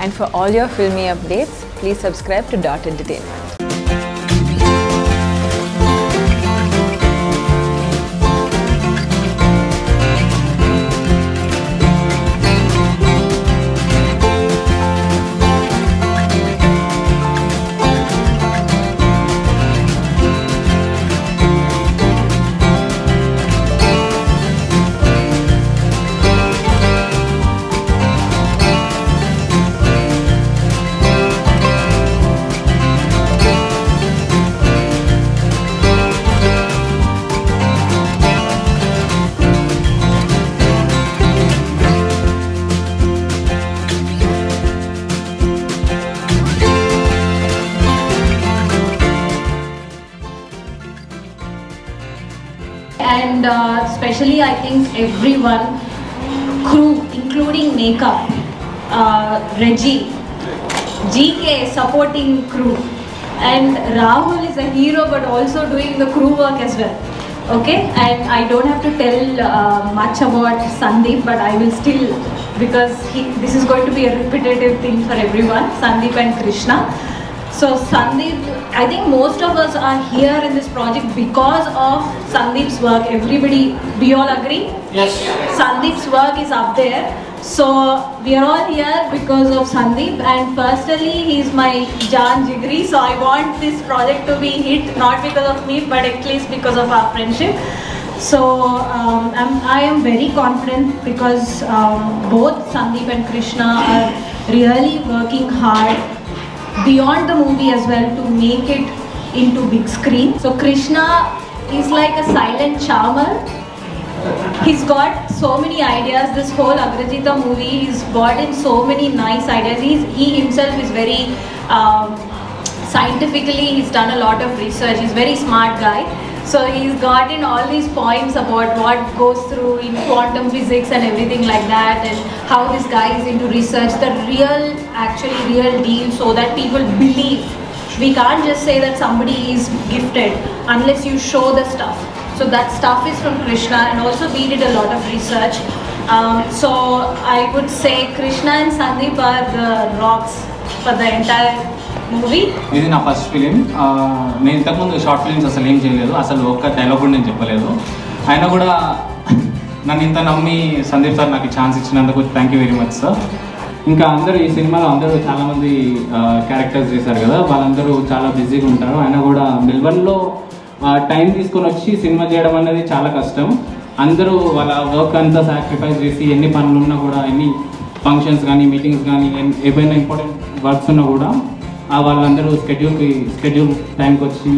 And for all your filmy updates, please subscribe to Dot Entertainment. And especially I think everyone, crew including makeup, Reggie, GK supporting crew, and Rahul is a hero but also doing the crew work as well. Okay, and I don't have to tell much about Sandeep, but I will still, because this is going to be a repetitive thing for everyone, Sandeep and Krishna. So Sandeep, I think most of us are here in this project because of Sandeep's work. Everybody, we all agree? Yes. Sandeep's work is up there. So we are all here because of Sandeep, and personally he's my Jaan Jigri. So I want this project to be hit, not because of me, but at least because of our friendship. So I am very confident because both Sandeep and Krishna are really working hard beyond the movie as well to make it into big screen. So Krishna is like a silent charmer. He's got so many ideas. This whole Agrajita movie, he's brought in so many nice ideas. He himself is very scientifically, he's done a lot of research. He's a very smart guy. So he's got in all these points about what goes through in quantum physics and everything like that, and how this guy is into research, the real deal, so that people believe. We can't just say that somebody is gifted unless you show the stuff. So that stuff is from Krishna, and also we did a lot of research. So I would say Krishna and Sandeep are the rocks for the entire movie. ఇది నా first film. నేను ఇంతకుముందు short films అసలు ఏం చేయలేదు, అసలు ఒక్క dialogue కూడా నేను చెప్పలేదు. అయినా కూడా నన్ను ఇంత నమ్మి సందీప్ సార్ నాకు ఛాన్స్ ఇచ్చినందుకు thank you very much sir. ఇంకా అందరూ ఈ సినిమాలో అందరూ చాలామంది క్యారెక్టర్స్ చేశారు కదా, వాళ్ళందరూ చాలా బిజీగా ఉంటారు. అయినా కూడా మెల్బర్న్లో టైం తీసుకొని వచ్చి సినిమా చేయడం అనేది చాలా కష్టం. అందరూ వాళ్ళ వర్క్ అంతా సాక్రిఫైస్ చేసి ఎన్ని పనులు ఉన్నా కూడా, ఎన్ని ఫంక్షన్స్ కానీ మీటింగ్స్ కానీ ఏవైనా ఇంపార్టెంట్ వర్క్స్ ఉన్నా కూడా వాళ్ళందరూ స్కెడ్యూల్ టైంకి వచ్చి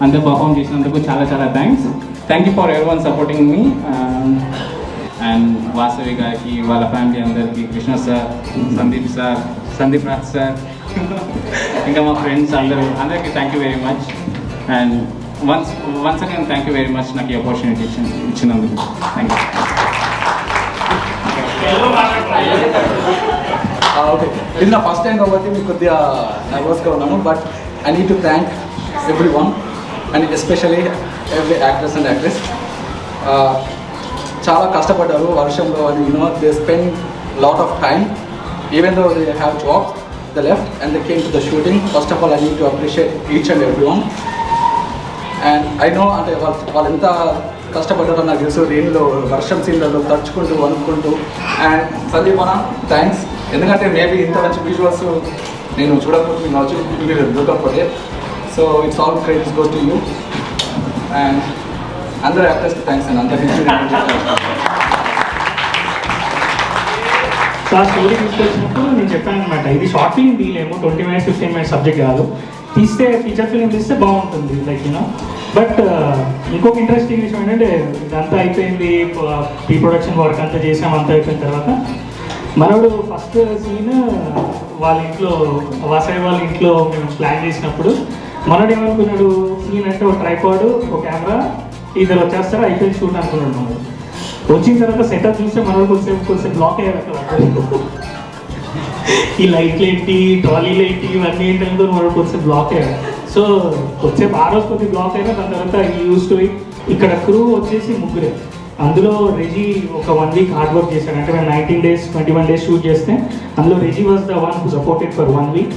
అందరూ పర్ఫామ్ చేసినందుకు చాలా చాలా థ్యాంక్ యూ ఫర్ ఎవరి one supporting me. And Vasavi గారికి, వాళ్ళ ఫ్యామిలీ అందరికీ, కృష్ణ సార్, సందీప్ రాజ్ సార్, ఇంకా మా ఫ్రెండ్స్ అందరికీ thank you very much. And once again thank you very much నాకు ఈ ఆపర్చునిటీ ఇచ్చినందుకు. Thank you. ఓకే, ఇది నా ఫస్ట్ టైం కాబట్టి మీకు కొద్దిగా నర్వస్గా ఉన్నాను, but I need to thank every one and especially every actors and actress. చాలా కష్టపడ్డారు వర్షంలో, అని they spend lot of time even though they have jobs, they left and they came to the shooting. First of all I need to appreciate each and every one. And I know, అంటే వాళ్ళు ఎంత కష్టపడ్డారో నాకు తెలుసు, రెయిన్లో, వర్షం సీన్లలో తడుచుకుంటూ అనుకుంటూ. And Sandeep అన్న thanks, ఎందుకంటే maybe ఇంత మంచి విజువల్స్ నేను చూడకపోతే మీరు దొరకకపోతే. So it's all credits go to you. And అందరు యాక్టర్స్కి థ్యాంక్స్ అండి, అందరికీ. సో ఆ స్టోరీ తీసుకొచ్చినప్పుడు నేను చెప్పాను అనమాట, ఇది షార్ట్ ఫిల్మ్ తీయలేము, 20 minutes 15 minutes సబ్జెక్ట్ కాదు, తీస్తే ఫీచర్ ఫిల్మ్ తీస్తే బాగుంటుంది లైక్ యూనో. బట్ ఇంకొక ఇంట్రెస్టింగ్ విషయం ఏంటంటే, ఇదంతా అయిపోయింది, ప్రీ ప్రొడక్షన్ వర్క్ అంతా చేసాం, అంతా అయిపోయిన తర్వాత మనోడు ఫస్ట్ సీన్ వాళ్ళ ఇంట్లో, వాసవి వాళ్ళ ఇంట్లో మేము ప్లాన్ చేసినప్పుడు మనోడు ఏమనుకున్నాడు, సీన్ అంటే ఒక ట్రైపాడ్, ఒక కెమెరా, ఇద్దరు వచ్చేస్తారు, అయిపోయింది షూట్ అనుకున్నాడు. మనోడు వచ్చిన తర్వాత సెటప్ చూస్తే మనోడు కొంచెం బ్లాక్ అయ్యాడు అక్కడ. ఈ లైట్లు ఏంటి, ట్రాలీలు ఏంటి, ఇవన్నీ ఏంటంటే మనోడు కొంచెం బ్లాక్ అయ్యాడు. సో వచ్చే ఆ రోజు కొద్దిగా బ్లాక్ అయినా, దాని తర్వాత యూస్ టు ఇక్కడ క్రూ వచ్చేసి ముగ్గురే, అందులో రెజీ ఒక 1 వీక్ హార్డ్ వర్క్ చేశాడు. అంటే మేము 19 days 21 days షూట్ చేస్తే అందులో Reji was the one who supported for 1 week.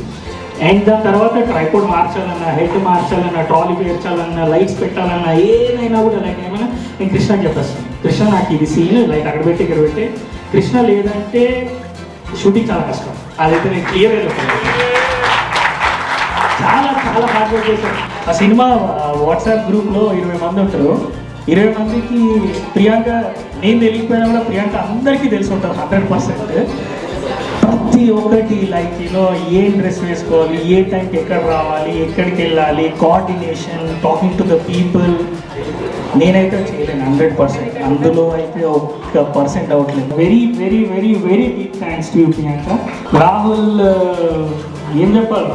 And దాని తర్వాత ట్రైపోడ్ మార్చాలన్నా, హెడ్ మార్చాలన్నా, ట్రాలీ పేర్చాలన్నా, లైట్స్ పెట్టాలన్నా, ఏదైనా కూడా లైక్ ఏమైనా నేను కృష్ణకి చెప్పేస్తాను, కృష్ణ నాకు ఇది సీన్ లైట్ అక్కడ పెట్టి ఇక్కడ పెట్టి, కృష్ణ లేదంటే షూటింగ్ చాలా కష్టం. అదైతే నేను క్లియర్ చాలా చాలా హార్డ్ వర్క్ చేశాను. ఆ సినిమా వాట్సాప్ గ్రూప్లో 20 మంది ఉంటారు. 20 మందికి ప్రియాంక నేను తెలియకపోయినా కూడా ప్రియాంక అందరికీ తెలిసి ఉంటారు 100%. ప్రతి ఒక్కటి లైక్ ఏం డ్రెస్ వేసుకోవాలి, ఏ టైంకి ఎక్కడ రావాలి, ఎక్కడికి వెళ్ళాలి, coordination, talking to the people. నేనైతే చేయలేను 100%. అందులో అయితే 1% అవ్వట్లేదు. Very very very very big thanks to you Priyanka. Rahul ఏం చెప్పాలి,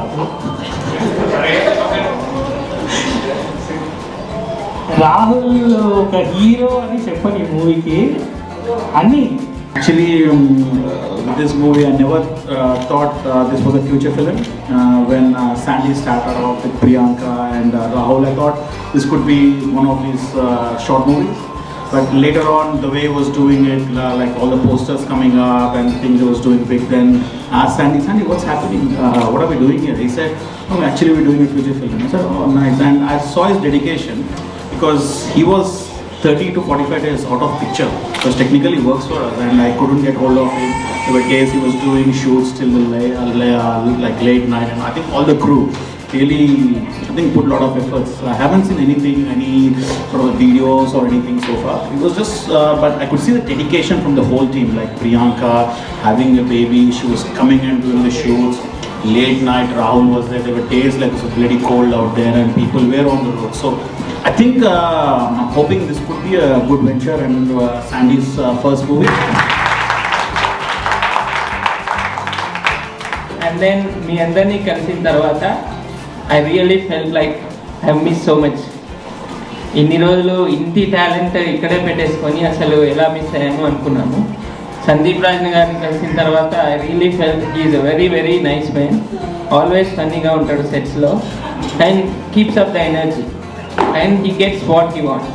రాహుల్ ఒక హీరో అని చెప్పని మూవీకి అన్నీ. Actually, with this movie, I never thought this was a future film. When Sandy started off with Priyanka and Rahul, I thought this could be one of his short movies. But later on, the way he was doing it, like all the posters coming up and things he was doing big, then asked Sandy, what's happening? What are we doing here? He said, no, actually we're doing a future film. I said, oh, nice. And I saw his dedication because he was 30 to 45 days out of picture, because technically works for us, and I couldn't get hold of him. There were days he was doing shoots till the late night, and I think all the crew really, I think, put a lot of efforts. I haven't seen anything, any sort of videos or anything so far. It was just, but I could see the dedication from the whole team, like Priyanka having a baby, she was coming and doing the shoots. Late night, Rahul was there. There were days like it was bloody cold out there, and people were on the road. So I think I'm hoping this could be a good venture and Sandy's first movie. And then మీ అందరినీ కలిసిన తర్వాత I really felt like I have missed so much. ఇన్ని రోజులు ఇంటి talent ఇక్కడే పెట్టేసుకొని అసలు ఎలా మిస్ అయ్యాము అనుకున్నాము. సందీప్ రాజన్ గారిని కలిసిన తర్వాత I really felt he is a very very nice man. Always ఫన్నీగా ఉంటాడు సెట్స్లో and keeps up the energy and he gets what he want.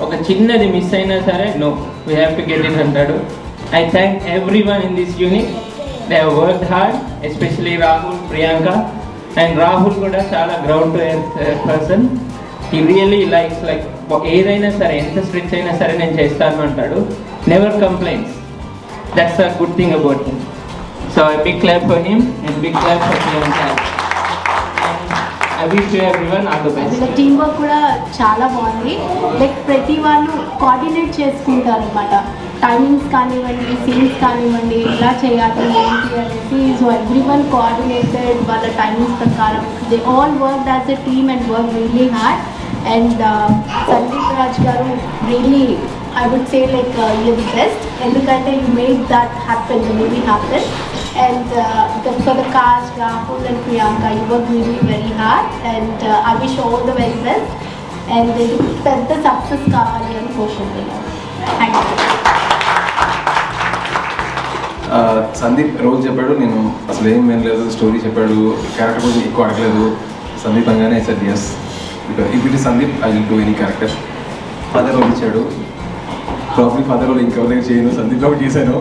ఒక చిన్నది మిస్ అయినా సరే no we have to get it అంటాడు. I thank everyone in this unit. They have worked hard, especially Rahul, Priyanka. And Rahul కూడా చాలా ground to earth person. He really likes like ఏదైనా సరే ఎంత స్ట్రిక్ట్ అయినా సరే నేను చేస్తాను అంటాడు. Never complaints. That's a good thing about him. So I big clap for him and big clap for Priyanka. I wish you everyone all the best. Team work కూడా చాలా బాగుంది. లైక్ ప్రతి వాళ్ళు కోఆర్డినేట్ చేసుకుంటారు అనమాట. టైమింగ్స్ కానివ్వండి, సీన్స్ కానివ్వండి, ఎలా చేయాలి ఏంటి అనేసి. సో ఎవ్రీ వన్ కోఆర్డినేటెడ్ వాళ్ళ టైమింగ్స్ ప్రకారం. They all work as a team and work really hard. And Sandeep Raj గారు really I would say like you're the best. ఎందుకంటే you made that happen, the movie happen. And for the cast, Rahul and Priyanka, you worked really very hard. And I wish you all the very best. And పెద్ద success కావాలి అని కోరుకుంటున్నాను. Thank you. Sandeep రోజు చెప్పాడు, నేను అసలు ఏం లేదు, స్టోరీ చెప్పాడు, క్యారెక్టర్ గురించి ఎక్కువ అడగలేదు. సందీప్ అనగానే said yes, because if it is Sandeep, I will do any character. Father role ఇచ్చాడు. ప్రాబ్లీ ఫాదర్ రోల్ ఇంకెవరైనా చేయను, సందీప్ కాబట్టి చేశాను.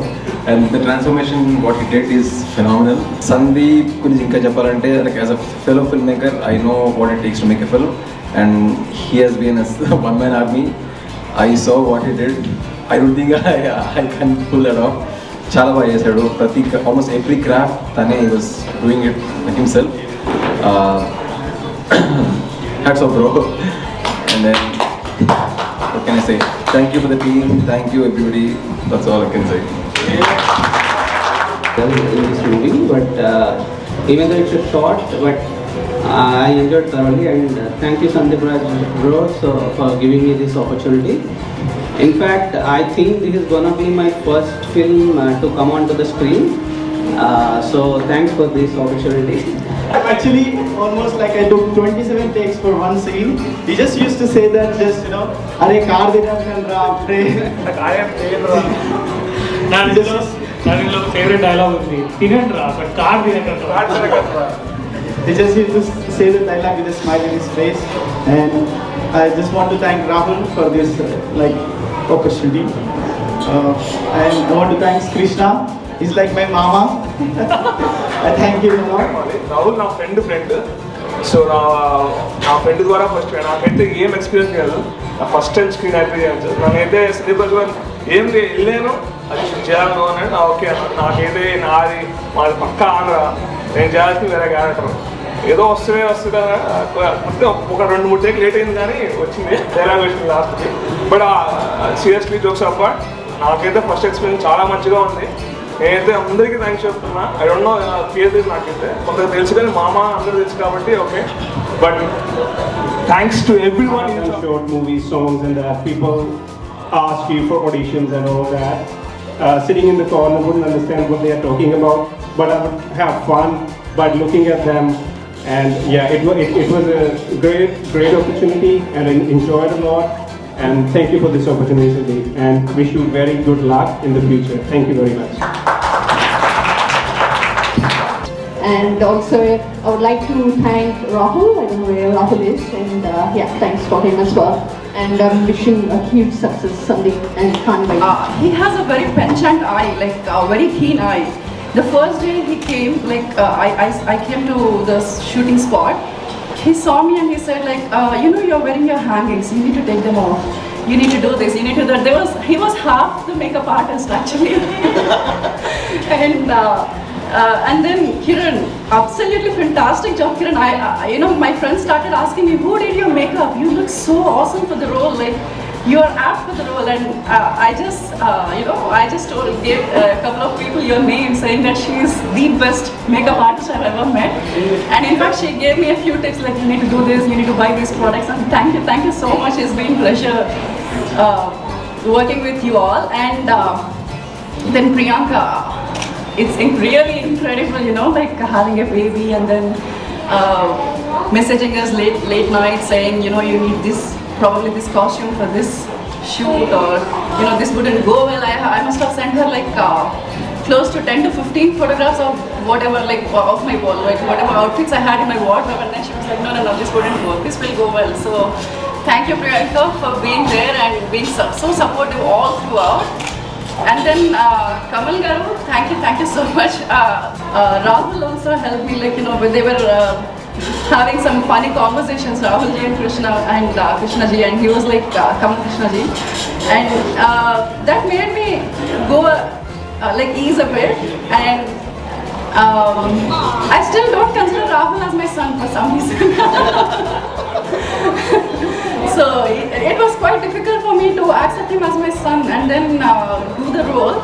And the transformation what it did is phenomenal. Sandeep గురించి ఇంకా చెప్పాలంటే like as a fellow film maker I know what it takes to make a film, and he has been a one man army. I saw what it did. I don't think I can pull that off. చాలా బాగా చేశాడు. ప్రతి almost every craft తనే he was doing it himself. Hats off bro. And then what can I say? Thank you for the team. Thank you everybody. That's all I can say. In this movie, but even though it's a short, but I enjoyed thoroughly, and thank you Sandeep Raj bro for giving me this opportunity. In fact, I think this is gonna be my first film to come onto the screen. So thanks for this opportunity. Actually, almost like I took 27 takes for one scene. He just used to say that, just "Are car dena ra pray." దానిలో favourite dialogue ఉంది, తినండి రా but car తినకండి. He just used to say the dialogue with a smile in his face. And I just want to thank Rahul for this opportunity. And I want to thank Krishna. He's like my mama. I thank him a lot. Rahul నా friend so నా friend ద్వారా first నాకైతే ఏం experience కాదు, నా first time screen experience. నాకైతే సందీప్ రాజ్ ఏం వెళ్ళాను అది చేయాలను అని ఓకే అన్న. నాకైతే మాది పక్క ఆంధ్ర, నేను చేయాల్సింది వేరే క్యారెక్టర్. ఏదో వస్తుంది మొత్తం ఒక 2-3 టేక్ లేట్ అయింది కానీ వచ్చింది, డైలాగ్ వచ్చింది లాస్ట్కి. బట్ సీరియస్లీ జోక్స్ అపార్ట్ నాకైతే ఫస్ట్ ఎక్స్పీరియన్స్ చాలా మంచిగా ఉంది. నేనైతే అందరికీ థ్యాంక్స్ చెప్తున్నా. ఐ డోంట్ నో పేరు నాకైతే కొందరు తెలుసు కానీ మామ అందరూ తెలుసు కాబట్టి okay. But thanks to every one. Short movies, songs, and people ask you for auditions and all that. Sitting in the corner wouldn't understand what they are talking about, but I would have fun by looking at them. And yeah, it was a great opportunity, and I enjoyed a lot. And thank you for this opportunity, Sandeep, and wish you very good luck in the future. Thank you very much. And also, I would like to thank Rahul. I don't know where Rahul is, and yeah, thanks for him as well. And I'm wishing a huge success, Sandeep, and can't wait. He has a very penchant eye, like a very keen eye. The first day he came, like I came to the shooting spot. He saw me and he said, like, you know, you're wearing your hangings. You need to take them off. You need to do this. You need to do that. He was half the makeup artist actually. And then Kiran, absolutely fantastic job, Kiran. You know, my friends started asking me, who did your makeup? You look so awesome for the role. Like, you are apt for the role. And I just gave a couple of people your name, saying that she is the best makeup artist I've ever met. And in fact, she gave me a few tips, like, you need to do this, you need to buy these products. And thank you so much. It's been a pleasure working with you all. And then Priyanka, it's really incredible, you know, like having a baby and then messaging us late night saying, you know, you need probably this costume for this shoot, or you know, this wouldn't go well. I must have sent her like close to 10 to 15 photographs of whatever, like of my wall, like whatever outfits I had in my wardrobe, and then she was like, no, this wouldn't work, this will go well. So thank you, Priyanka, for being there and being so supportive all throughout. And then Kamal Garu, thank you so much. Rahul also helped me, like, you know, when they were having some funny conversations, Rahul ji and Krishna ji, and he was like Kamal Krishna ji, and that made me go like ease a bit. And I still don't consider Rahul as my son for some reason. So it was quite difficult for me to accept him as my son and then do the role,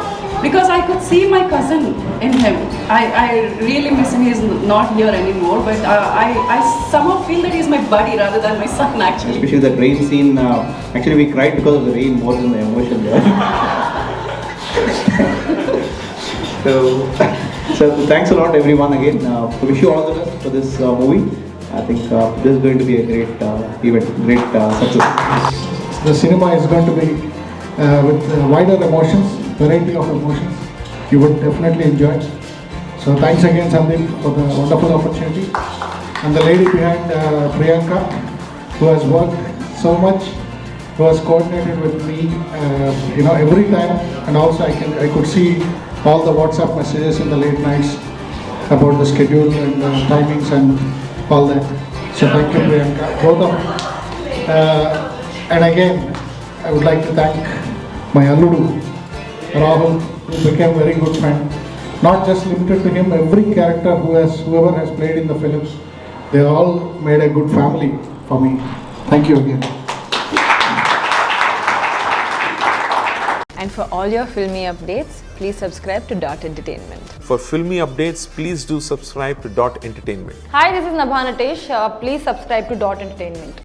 because I could see my cousin in him. I really miss him. He's not here anymore, but I somehow feel that he's my buddy rather than my son actually. Especially the rain scene. Actually, we cried because of the rain more than the emotion there. So thanks a lot, everyone, again. Wish you all the best for this movie. I think this is going to be a great event, great success. The cinema is going to be with wider emotions, variety of emotions. You would definitely enjoy. So thanks again, Sandeep, for the wonderful opportunity. And the lady behind Priyanka, who has worked so much, who has coordinated with me, you know, every time. And also I could see all the WhatsApp messages in the late nights about the schedule and the timings and all that. So thank you, Priyanka, both of you. And again, I would like to thank my Alludu, Rahul, who became a very good friend. Not just limited to him, every character whoever has played in the films, they all made a good family for me. Thank you again. And for all your filmy updates, please subscribe to Dot Entertainment. For filmy updates, please do subscribe to Dot Entertainment. Hi, this is Nabha Natesh. Please subscribe to Dot Entertainment.